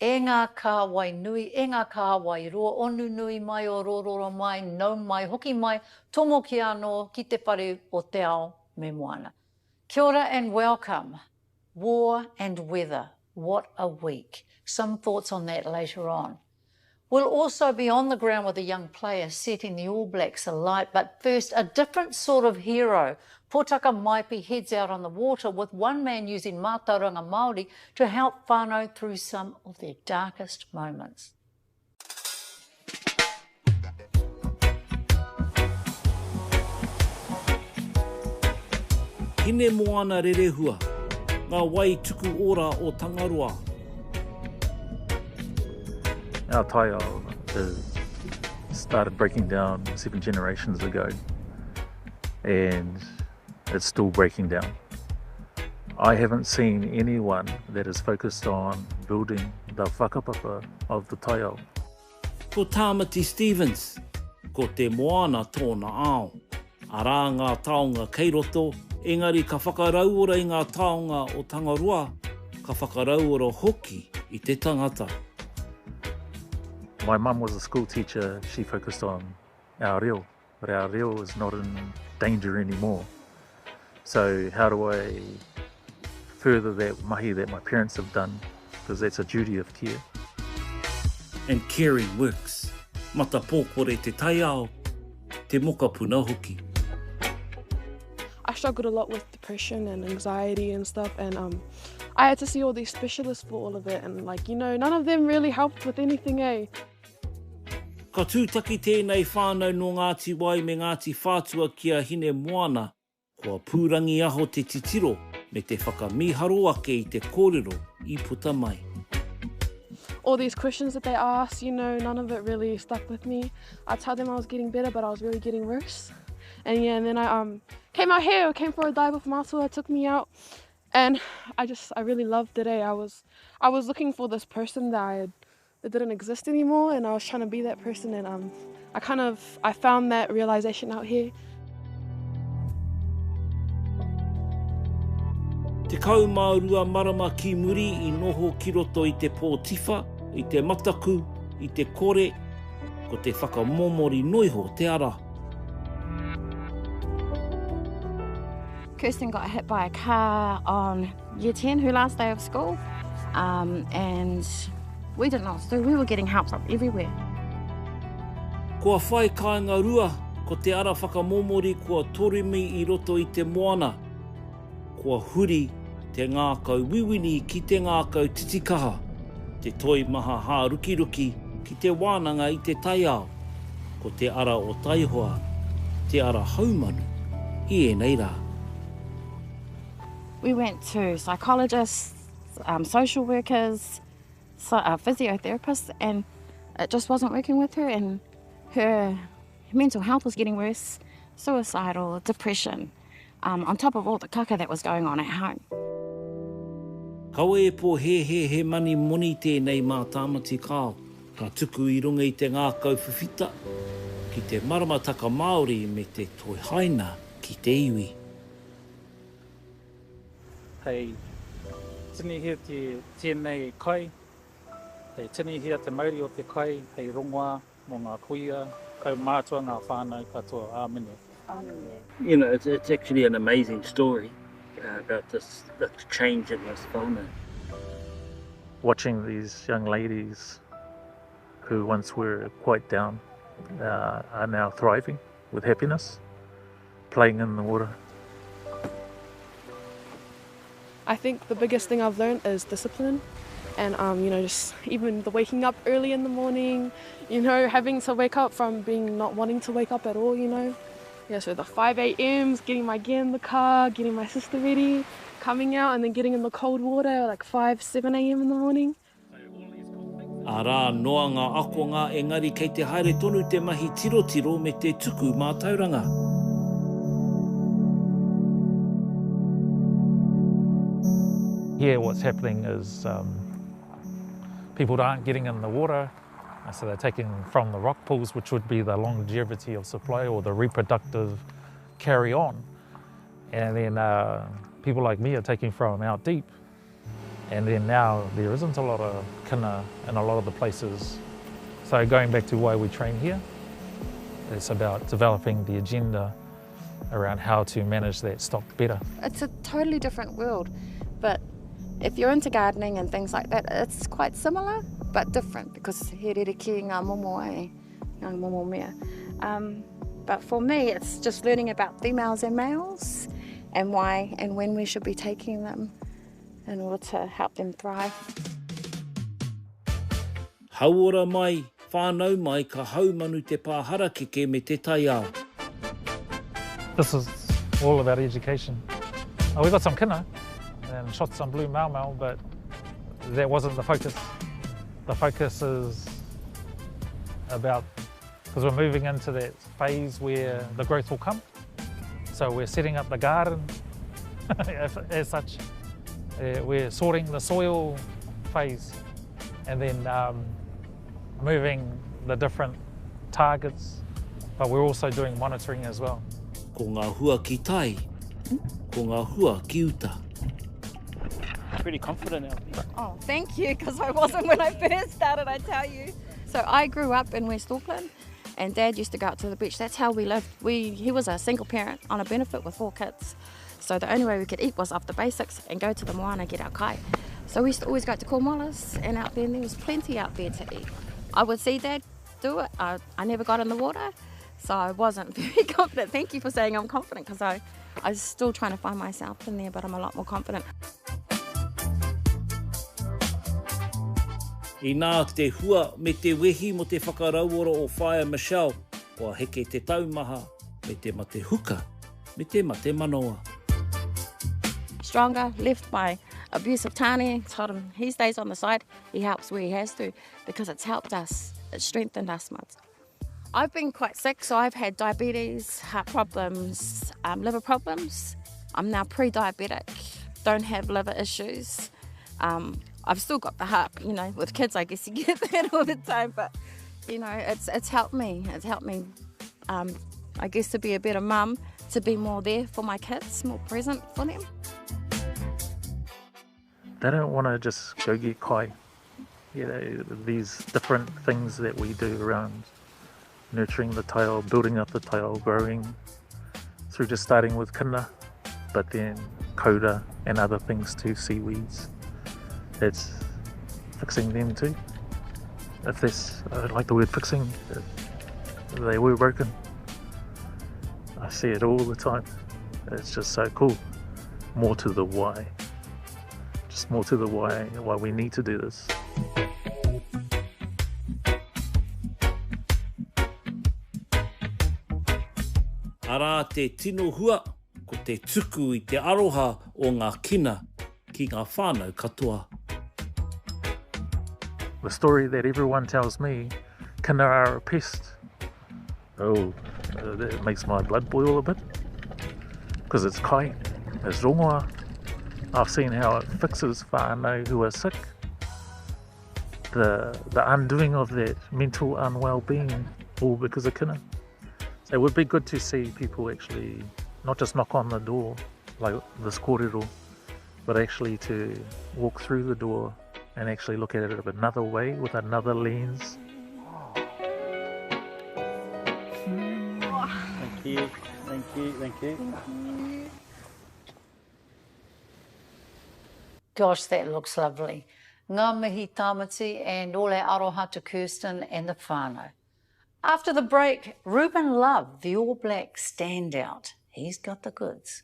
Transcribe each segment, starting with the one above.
E ngā kāwai nui, e ngā kāwai roa, onu nui mai o rororo mai, nau mai, hoki mai, tomo ki anō ki te whare o Te Ao me Moana. Kia ora and welcome. War and weather, what a week. Some thoughts on that later on. We'll also be on the ground with a young player setting the All Blacks alight, but first, a different sort of hero. Pōtaka Maipi heads out on the water with one man using mātauranga Māori to help whānau through some of their darkest moments. Hine Moana rerehua, ngā wai tuku ora o Tangaroa. Our Te Ao started breaking down 7 generations ago, and it's still breaking down. I haven't seen anyone that is focused on building the whakapapa of the Te Ao. Ko Tāmati Stevens, ko te Moana tōna ao. Arā ngā taonga kei roto, engari ka whakarauora i ngā taonga o Tangaroa, ka whakarauora hoki i te tangata. My mum was a school teacher. She focused on our reo, but our reo is not in danger anymore. So how do I further that mahi that my parents have done? Because that's a duty of care. And caring works. Mata pōkore te Te Ao, te moka puna hoki. I struggled a lot with depression and anxiety and stuff, and I had to see all these specialists for all of it, and none of them really helped with anything, eh? Ka tūtaki tēnei whānau no Ngāti Wai me Ngāti Whātua kia hine Moana, kua pūrangi aho te titiro me te whakamiharo ake i te kōrero I puta mai. All these questions that they asked, none of it really stuck with me. I told them I was getting better, but I was really getting worse. And then I came out here, came for a dive with Mātua, took me out, and I really loved it. I was looking for this person that didn't exist anymore, and I was trying to be that person, and I found that realization out here. Te kaumārua marama ki muri I noho ki roto I te pōtiwha, I te mataku, I te kore, ko te whakamomori noiho te ara. Kirsten got hit by a car on year 10, her last day of school, and we didn't know what to do. We were getting help from everywhere. Kua whai kāinga rua, ko te ara whakamomori kua torimi I roto I te Moana. Kua huri te ngākau wiwini ki te ngākau titikaha, te toi maha hā rukiruki ki te wānanga I te Te Ao, ko te ara o Taihoa, te ara haumanu, I nei rā. We went to psychologists, social workers, physiotherapists, and it just wasn't working with her, and her mental health was getting worse, suicidal, depression, on top of all the kaka that was going on at home. Kaua e pō he mani moni tēnei mā tāmati kāo, ka tuku I runga I te ngākau whiwhita, ki te maramataka Māori me te toihaina ki te iwi. Hei tini hea tēnei kai, hei tini hea te mauri o te kai, hei rongoa mō ngā kuia, kau mātua ngā whānau katoa āmene. It's actually an amazing story about this change in this whānau. Watching these young ladies who once were quite down are now thriving with happiness, playing in the water. I think the biggest thing I've learned is discipline, and just even the waking up early in the morning, having to wake up from being not wanting to wake up at all, Yeah, so the 5 a.m.s, getting my gear in the car, getting my sister ready, coming out and then getting in the cold water like 5, 7 a.m. in the morning. Arā noa ngā akonga engari kei te haere tonu te mahi tirotiro me te tuku mātauranga. Here what's happening is people aren't getting in the water, so they're taking from the rock pools, which would be the longevity of supply or the reproductive carry on. And then people like me are taking from out deep. And then now there isn't a lot of kina in a lot of the places. So going back to why we train here, it's about developing the agenda around how to manage that stock better. It's a totally different world, but if you're into gardening and things like that, it's quite similar, but different, because he rere ki ngā momo ai, ngā momo mea. But for me, it's just learning about females and males and why and when we should be taking them in order to help them thrive. Hauora mai, whānau mai ka haumanu te pāhara keke me te tai ao. This is all about education. We got some kina and shot some blue mau, but that wasn't the focus. The focus is about, because we're moving into that phase where the growth will come. So we're setting up the garden as such. We're sorting the soil phase and then moving the different targets, but we're also doing monitoring as well. Ko ngā hua ki tai, ko ngā hua ki uta. Pretty confident out there. Oh, thank you, because I wasn't when I first started, I tell you. So I grew up in West Auckland, and Dad used to go out to the beach. That's how we lived. He was a single parent on a benefit with 4 kids. So the only way we could eat was off the basics and go to the Moana, get our kai. So we used to always go to Cornwallis, and out there, and there was plenty out there to eat. I would see Dad do it. I never got in the water, so I wasn't very confident. Thank you for saying I'm confident, because I was still trying to find myself in there, but I'm a lot more confident. I nā te hua me te wehi mo te whakarauora o Whaia Michelle, kua heke te taumaha me te mate huka, me te mate manoa. Stronger, left my abusive Tāne, told him he stays on the side, he helps where he has to, because it's helped us, it's strengthened us much. I've been quite sick, so I've had diabetes, heart problems, liver problems. I'm now pre-diabetic, don't have liver issues. I've still got the heart, you know, with kids I guess you get that all the time, but you know, it's helped me. It's helped me, I guess, to be a better mum, to be more there for my kids, more present for them. They don't want to just go get kai. You know, these different things that we do around nurturing the tail, building up the tail, growing through just starting with kina, but then koura and other things too, seaweeds. It's fixing them too. If this, I don't like the word fixing, they were broken. I see it all the time. It's just so cool. More to the why. Just more to the why we need to do this. Arā te tino hua, ko te tuku I te aroha o ngā kina ki ngā whānau katoa. The story that everyone tells me, kina are a pest. Oh, that makes my blood boil a bit. Because it's kai, it's rongoa. I've seen how it fixes whānau who are sick. The undoing of that mental unwell-being, all because of kina. So it would be good to see people actually not just knock on the door like this kōrero, but actually to walk through the door and actually look at it another way, with another lens. Thank you, thank you, thank you. Gosh, that looks lovely. Ngā mihi tāmati and ole aroha to Kirsten and the whānau. After the break, Ruben Love, the All Black standout. He's got the goods.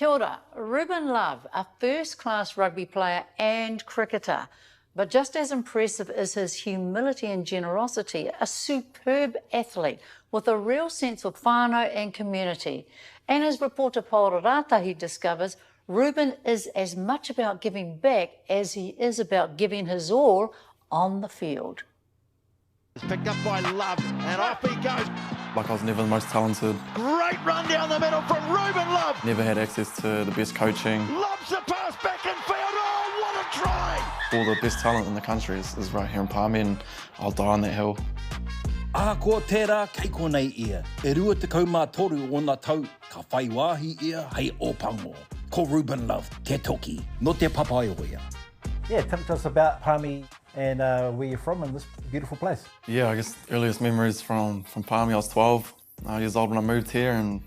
Kia ora, Ruben Love, a first-class rugby player and cricketer. But just as impressive is his humility and generosity, a superb athlete with a real sense of whānau and community. And as reporter Paula Ratahi discovers, Ruben is as much about giving back as he is about giving his all on the field. It's picked up by Love, and off he goes. Like I was never the most talented. Great run down the middle from Ruben Love. Never had access to the best coaching. Loves the pass back in field. Oh, what a try! All the best talent in the country is right here in Palmy, and I'll die on that hill. Ko tērā kei konei ia. E rua te kaumātoru o nā tau, ka whai wāhi ia hei ōpango. Ko Ruben Love, te toki, no te papai o ia. Yeah, tell us about Palmy and where you're from in this beautiful place. Yeah, I guess earliest memories from Palmy, I was 12 years old when I moved here, and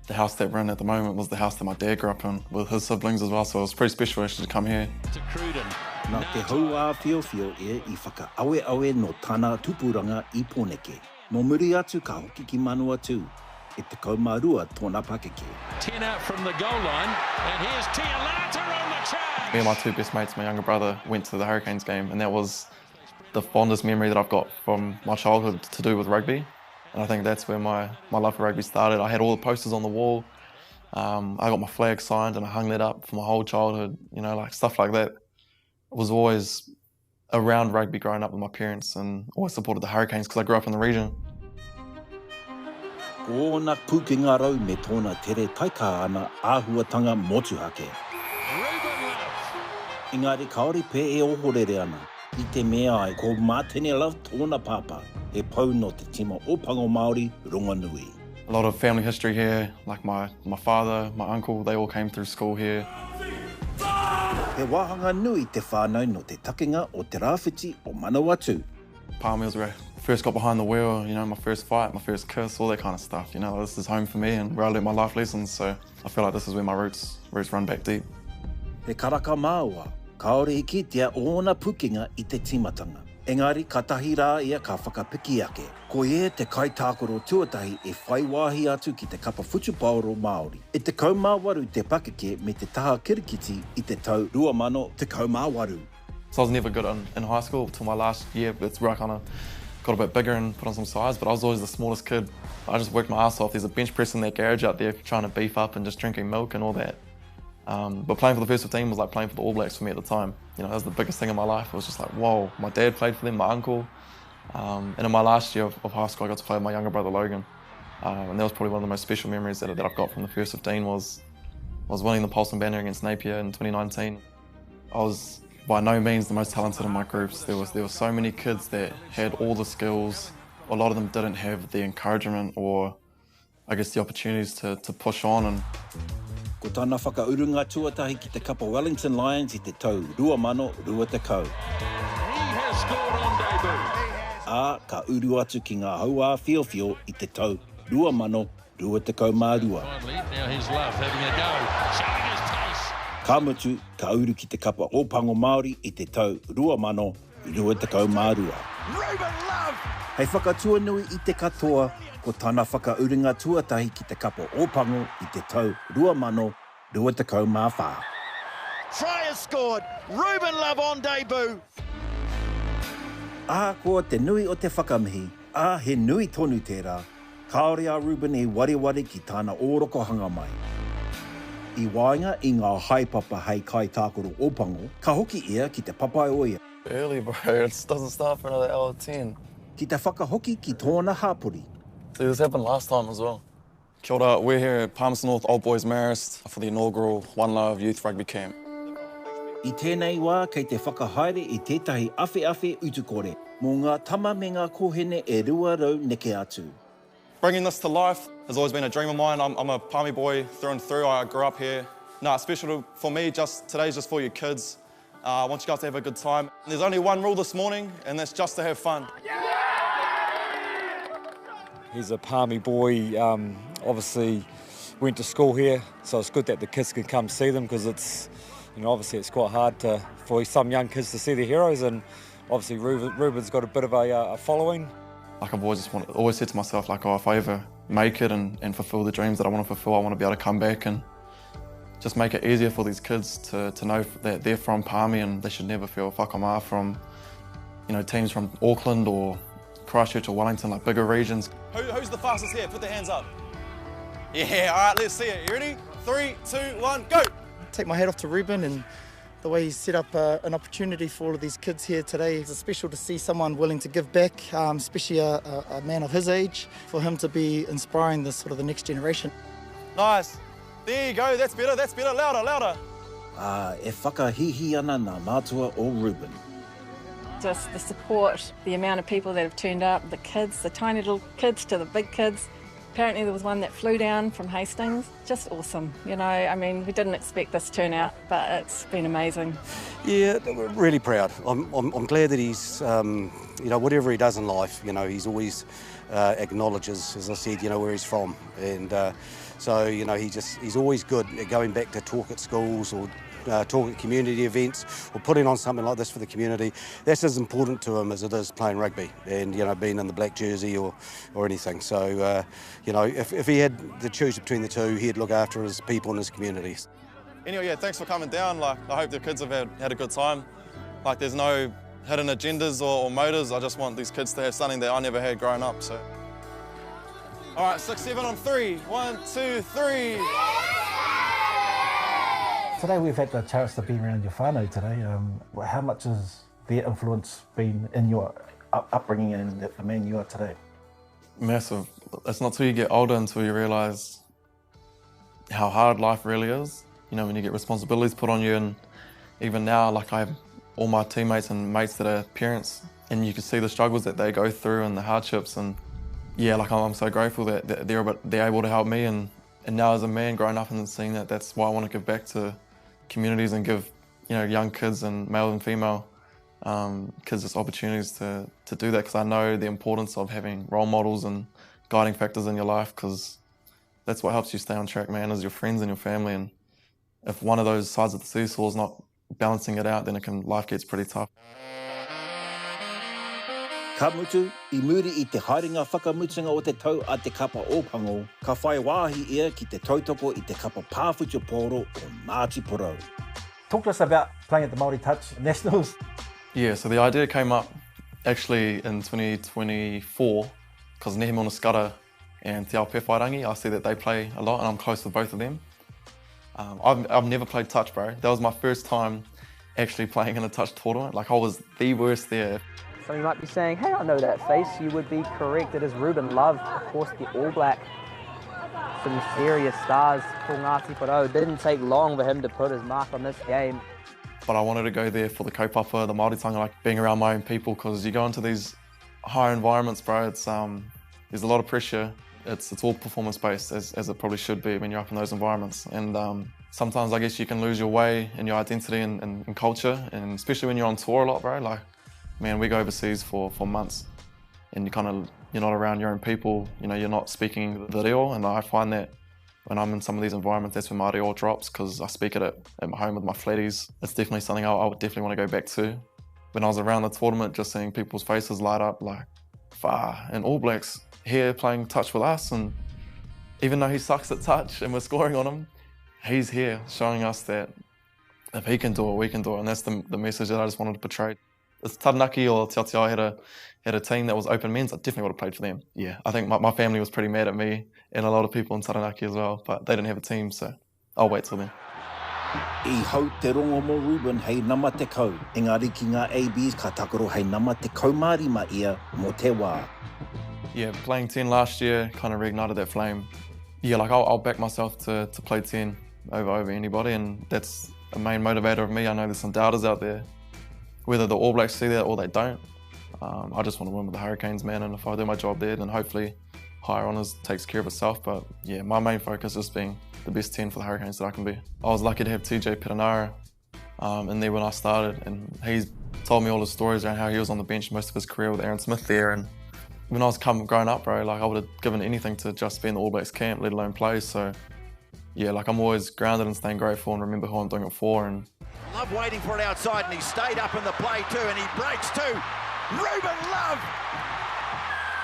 the house that we're in at the moment was the house that my dad grew up in with his siblings as well, so it was pretty special actually to come here. To Cruden. Nā te hau whiowhio e I whakaawe no tāna tupuranga I Pōneke. No muri atu ka hoki ki manua tū. E te kaumārua tōna pakeke. 10 out from the goal line, and here's Te Ao on the charge. Me and my two best mates, my younger brother, went to the Hurricanes game, and that was the fondest memory that I've got from my childhood to do with rugby. And I think that's where my love for rugby started. I had all the posters on the wall. I got my flag signed and I hung that up for my whole childhood. You know, like stuff like that. I was always around rugby growing up with my parents, and always supported the Hurricanes because I grew up in the region. Ko nā pūkinga rau me tōna tere taika ana āhuatanga motuhake. Ruben Love. Engari kaori pe e ohorere ana. I te mea ai ko mātene Love tōna pāpā. E pau no te tima o Pango Māori Rongonui. A lot of family history here, like my father, my uncle, they all came through school here. He wāhanga nui te whānau no te takenga o te rāwhiti o Manawatu. Palmy was where I first got behind the wheel, you know, my first fight, my first kiss, all that kind of stuff. You know, this is home for me and where I learned my life lessons, so I feel like this is where my roots run back deep. He karaka māua, kaore I kitea ōna pukinga I te timatanga. Engari, ka tahi rā ia ka whakapiki ake. Ko e te kaitākoro tuatahi e whai wāhi atu ki te kapa whutupaoro Māori. E te kaumāwaru te pakeke me te taha kirikiti I te tau 2000 te kaumāwaru. So I was never good in high school until my last year. It's where I kind of got a bit bigger and put on some size, but I was always the smallest kid. I just worked my ass off. There's a bench press in that garage out there trying to beef up and just drinking milk and all that. But playing for the first 15 was like playing for the All Blacks for me at the time. You know, that was the biggest thing in my life. It was just like, whoa, my dad played for them, my uncle. And in my last year of high school, I got to play with my younger brother, Logan. And that was probably one of the most special memories that I've got from the first 15 was winning the Paulson banner against Napier in 2019. I was by no means the most talented in my groups. There were so many kids that had all the skills. A lot of them didn't have the encouragement or, I guess, the opportunities to push on. And Ko tāna whakaurunga tuatahi ki te kapa Wellington Lions I te tau 2020. He has scored on debut. Ā, ka uru atu ki ngā haua whiowhio I te tau 2020. Finally, now here's Love having a go, showing his pace. Ka mutu, ka uru ki te kapa o Pango Māori I te tau 2020. Ruben Love. Hei whakatua nui I te katoa, ko tāna whakauringa tuatahi ki te kapa o Pango I te tau 2024. Try has scored. Ruben Love on debut. Ko te nui o te whakamihi, he nui tonu tērā. Kaore a Ruben e ware ki tāna ōroko hanga mai. I wāinga I ngā haipapa hei kaitākoro o Pango, ka hoki ia ki te papai o ia. early, bro, it doesn't start for another hour 10. Ki te whakahoki ki tōna hāpuri. See, this happened last time as well. Kia ora, we're here at Palmerston North Old Boys Marist for the inaugural One Love Youth Rugby Camp. I tēnei wā, kei te whakahaere I tētahi awhi utukore, mō ngā tama me ngā kohene e rua rau neke atu. Bringing this to life has always been a dream of mine. I'm a Palmy boy through and through. I grew up here. No, it's special for me. Today's just for you kids. I want you guys to have a good time. There's only one rule this morning, and that's just to have fun. He's a Palmy boy, obviously went to school here, so it's good that the kids can come see them, because it's, you know, obviously it's quite hard for some young kids to see their heroes, and obviously Ruben's got a bit of a following. Like I've always said to myself, like, oh, if I ever make it and fulfill the dreams that I want to fulfill, I want to be able to come back and just make it easier for these kids to know that they're from Palmy and they should never feel whakama from, teams from Auckland or Christchurch or Wellington, like bigger regions. Who's the fastest here? Put their hands up. Yeah, all right, let's see it. You ready? 3, 2, 1, go! Take my hat off to Ruben and the way he's set up an opportunity for all of these kids here today. It's special to see someone willing to give back, especially a man of his age, for him to be inspiring the next generation. Nice. There you go, that's better, louder, louder. E whakahihi ana ngā mātua o Ruben. Just the support, the amount of people that have turned up, the kids, the tiny little kids to the big kids. Apparently there was one that flew down from Hastings. Just awesome, we didn't expect this turnout, but it's been amazing. Yeah, we're really proud. I'm glad that he's, whatever he does in life, he's always acknowledges, as I said, where he's from. And so, he's always good at going back to talk at schools or talk at community events or putting on something like this for the community. That's as important to him as it is playing rugby and, being in the black jersey or anything. So, if he had to choose between the two, he'd look after his people and his communities. Anyway, yeah, thanks for coming down. I hope the kids have had a good time. There's no hidden agendas or motives. I just want these kids to have something that I never had growing up. So, all right, 6, 7 on 3. 1, 2, 3. Today we've had the chance to be around your whānau today. How much has their influence been in your upbringing and the man you are today? Massive. It's not till you get older until you realise how hard life really is. When you get responsibilities put on you, and even now, I have all my teammates and mates that are parents, and you can see the struggles that they go through and the hardships, and yeah, I'm so grateful that they're able to help me, and now as a man growing up and seeing that, that's why I want to give back to communities and give young kids and male and female kids just opportunities to do that, because I know the importance of having role models and guiding factors in your life, because that's what helps you stay on track, man, is your friends and your family. And if one of those sides of the seesaw is not balancing it out, then life gets pretty tough. Ka mutu, I muri I te haeringa whakamutunga o te tau a te kapa o Pango, ka whai wāhi ia ki te tautoko I te kapa pāwhutu pōro o Māti Porou. Talk to us about playing at the Māori Touch Nationals. Yeah, so the idea came up actually in 2024, because Nehe Mona Skara and Te Ao Whairangi, I see that they play a lot and I'm close with both of them. I've never played touch, bro. That was my first time actually playing in a touch tournament. I was the worst there. So you might be saying, hey, I know that face. You would be correct. It is Ruben Love, of course, the All Black. Some serious stars for Ngāti Porou. It didn't take long for him to put his mark on this game. But I wanted to go there for the kaupapa, the Māoritanga, being around my own people, because you go into these higher environments, bro, it's there's a lot of pressure. It's all performance-based, as it probably should be when you're up in those environments. And sometimes I guess you can lose your way in your identity and culture, and especially when you're on tour a lot, bro. Man, we go overseas for months, and you're not around your own people. You're not speaking the reo, and I find that when I'm in some of these environments, that's when my reo drops, because I speak it at my home with my flatties. It's definitely something I would definitely want to go back to. When I was around the tournament, just seeing people's faces light up, and All Blacks here playing touch with us, and even though he sucks at touch and we're scoring on him, he's here showing us that if he can do it, we can do it, and that's the message that I just wanted to portray. If Taranaki or Te Ao had a team that was open men's, I definitely would have played for them. Yeah, I think my family was pretty mad at me and a lot of people in Taranaki as well, but they didn't have a team, so I'll wait till then. I hau te rongo mo Ruben hei nama te kau. Engari ki ngā ABs ka takoro hei nama te kaumari ma ia mo te wā. Yeah, playing 10 last year kind of reignited that flame. Yeah, I'll back myself to play 10 over anybody, and that's a main motivator of me. I know there's some doubters out there. Whether the All Blacks see that or they don't, I just want to win with the Hurricanes, man, and if I do my job there, then hopefully higher honours takes care of itself. But yeah, my main focus is being the best 10 for the Hurricanes that I can be. I was lucky to have TJ Perenara in there when I started, and he's told me all his stories around how he was on the bench most of his career with Aaron Smith there. And when I was growing up, bro, I would have given anything to just be in the All Blacks camp, let alone play. So yeah, I'm always grounded and staying grateful and remember who I'm doing it for. And Love waiting for it outside, and he stayed up in the play too, and he breaks too. Ruben Love!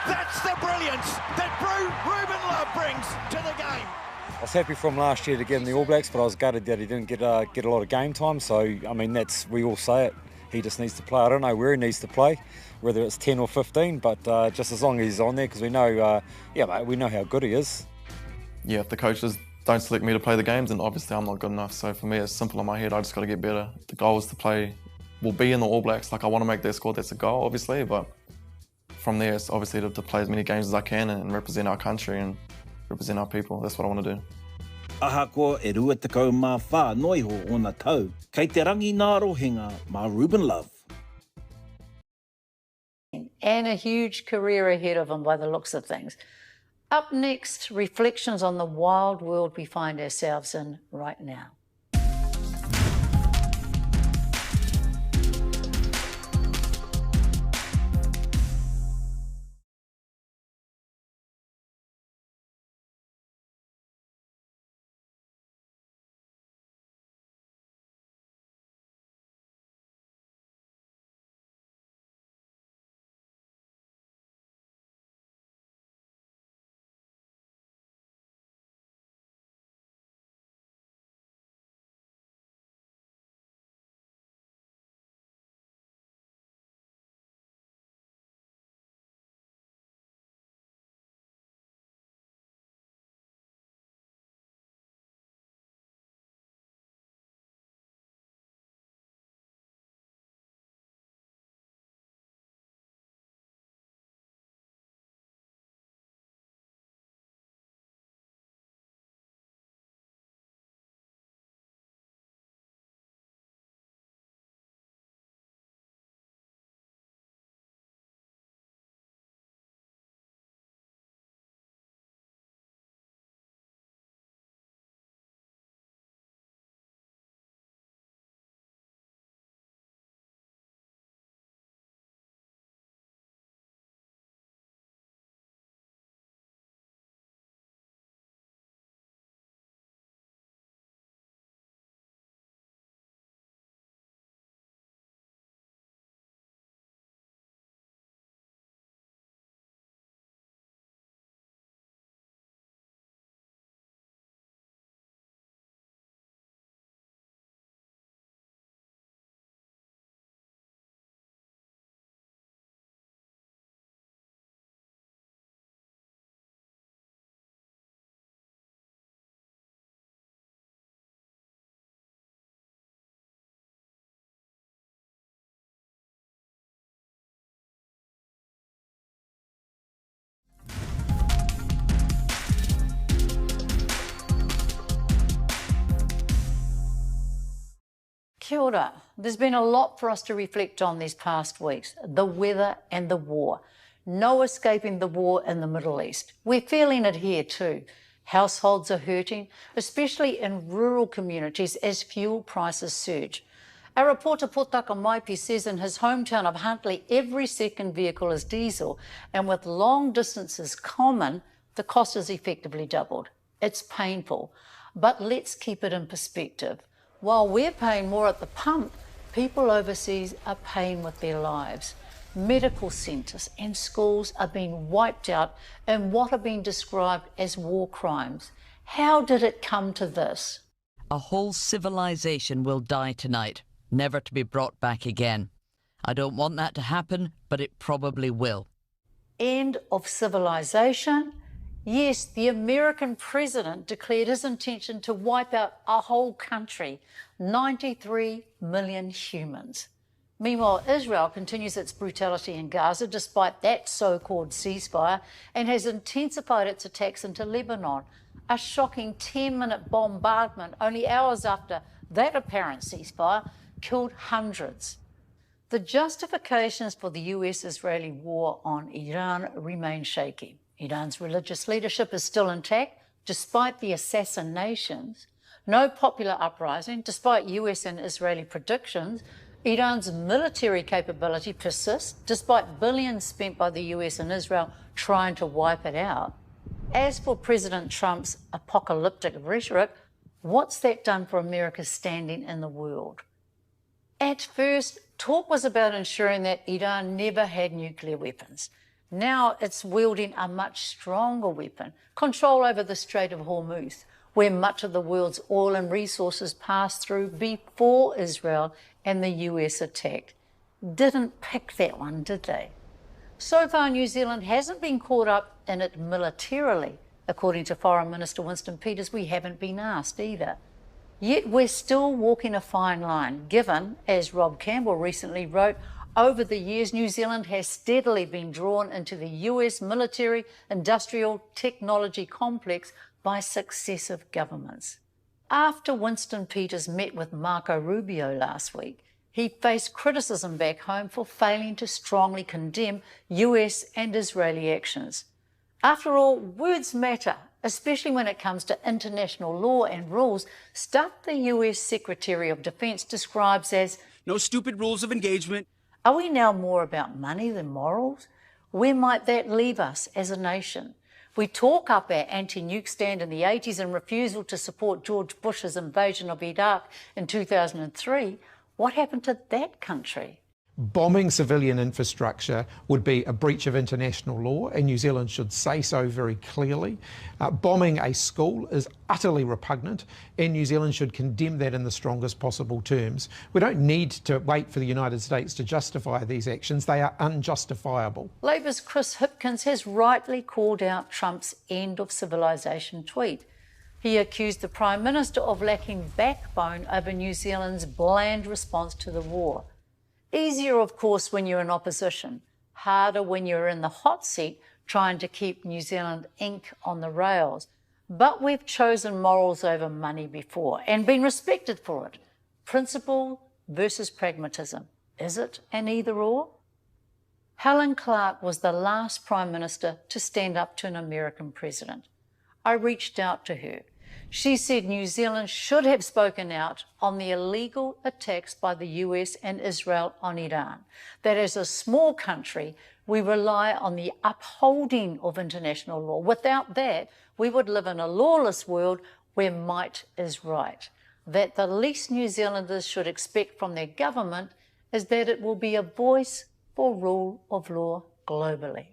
That's the brilliance that Ruben Love brings to the game. I was happy from last year to get in the All Blacks, but I was gutted that he didn't get a lot of game time. So, I mean, we all say it. He just needs to play. I don't know where he needs to play, whether it's 10 or 15, but just as long as he's on there, because we know, mate, we know how good he is. Yeah, if the coaches don't select me to play the games, then obviously I'm not good enough. So for me, it's simple in my head. I just got to get better. The goal is to be in the All Blacks. Like, I want to make their squad. That's a goal, obviously, but from there, it's obviously to play as many games as I can and represent our country and represent our people. That's what I want to do. Aha ko e rua tekau mā whā noiho ona tau. Kei te rangi nā rohenga mā Ruben Love. And a huge career ahead of him by the looks of things. Up next, reflections on the wild world we find ourselves in right now. Kia ora. There's been a lot for us to reflect on these past weeks. The weather and the war. No escaping the war in the Middle East. We're feeling it here too. Households are hurting, especially in rural communities as fuel prices surge. Our reporter Potaka Maipi says in his hometown of Huntly, every second vehicle is diesel, and with long distances common, the cost is effectively doubled. It's painful, but let's keep it in perspective. While we're paying more at the pump, people overseas are paying with their lives. Medical centres and schools are being wiped out in what are being described as war crimes. How did it come to this? A whole civilization will die tonight, never to be brought back again. I don't want that to happen, but it probably will. End of civilization? Yes, the American president declared his intention to wipe out a whole country, 93 million humans. Meanwhile, Israel continues its brutality in Gaza despite that so-called ceasefire and has intensified its attacks into Lebanon. A shocking 10-minute bombardment only hours after that apparent ceasefire killed hundreds. The justifications for the US-Israeli war on Iran remain shaky. Iran's religious leadership is still intact, despite the assassinations. No popular uprising, despite US and Israeli predictions. Iran's military capability persists, despite billions spent by the US and Israel trying to wipe it out. As for President Trump's apocalyptic rhetoric, what's that done for America's standing in the world? At first, talk was about ensuring that Iran never had nuclear weapons. Now it's wielding a much stronger weapon, control over the Strait of Hormuz, where much of the world's oil and resources passed through before Israel and the US attacked. Didn't pick that one, did they? So far, New Zealand hasn't been caught up in it militarily. According to Foreign Minister Winston Peters, we haven't been asked either. Yet we're still walking a fine line, given, as Rob Campbell recently wrote, over the years, New Zealand has steadily been drawn into the US military industrial technology complex by successive governments. After Winston Peters met with Marco Rubio last week, he faced criticism back home for failing to strongly condemn US and Israeli actions. After all, words matter, especially when it comes to international law and rules, stuff the US Secretary of Defense describes as no stupid rules of engagement. Are we now more about money than morals? Where might that leave us as a nation? We talk up our anti-nuke stand in the 80s and refusal to support George Bush's invasion of Iraq in 2003. What happened to that country? Bombing civilian infrastructure would be a breach of international law, and New Zealand should say so very clearly. Bombing a school is utterly repugnant, and New Zealand should condemn that in the strongest possible terms. We don't need to wait for the United States to justify these actions. They are unjustifiable. Labour's Chris Hipkins has rightly called out Trump's end of civilization tweet. He accused the Prime Minister of lacking backbone over New Zealand's bland response to the war. Easier, of course, when you're in opposition. Harder when you're in the hot seat trying to keep New Zealand ink on the rails. But we've chosen morals over money before and been respected for it. Principle versus pragmatism. Is it an either or? Helen Clark was the last Prime Minister to stand up to an American president. I reached out to her. She said New Zealand should have spoken out on the illegal attacks by the US and Israel on Iran. That as a small country, we rely on the upholding of international law. Without that, we would live in a lawless world where might is right. That the least New Zealanders should expect from their government is that it will be a voice for rule of law globally.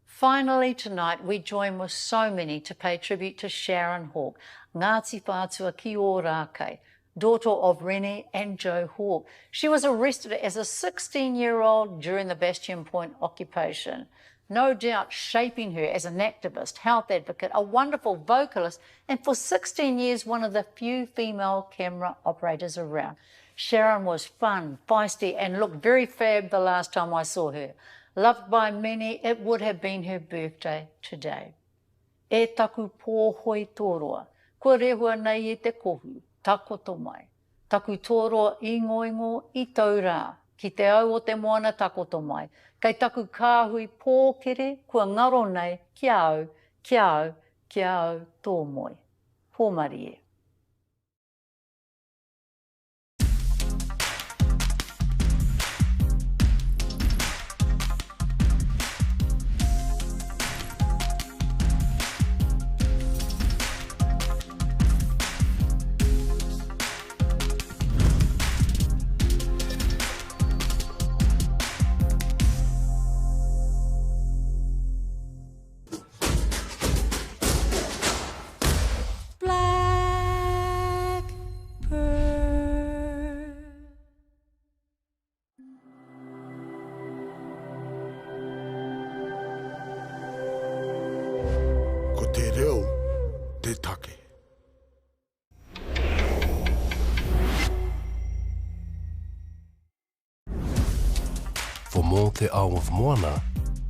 Finally, tonight, we join with so many to pay tribute to Sharon Hawke, Ngāti Whātua ki o Rākei, daughter of Rene and Joe Hawke. She was arrested as a 16-year-old during the Bastion Point occupation, no doubt shaping her as an activist, health advocate, a wonderful vocalist, and for 16 years, one of the few female camera operators around. Sharon was fun, feisty, and looked very fab the last time I saw her. Loved by many, it would have been her birthday today. E taku pōhoi tōroa, kua rehua nei e te kohu, takoto mai. Taku tōroa I ngoingo I taurā, ki te au o te moana takoto mai. Kei taku kāhui pōkere, kua ngaro nei, kia au, kia au, kia au tō moi. Pōmari e. For more Te Ao of Moana,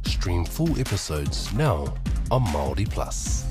stream full episodes now on Māori Plus.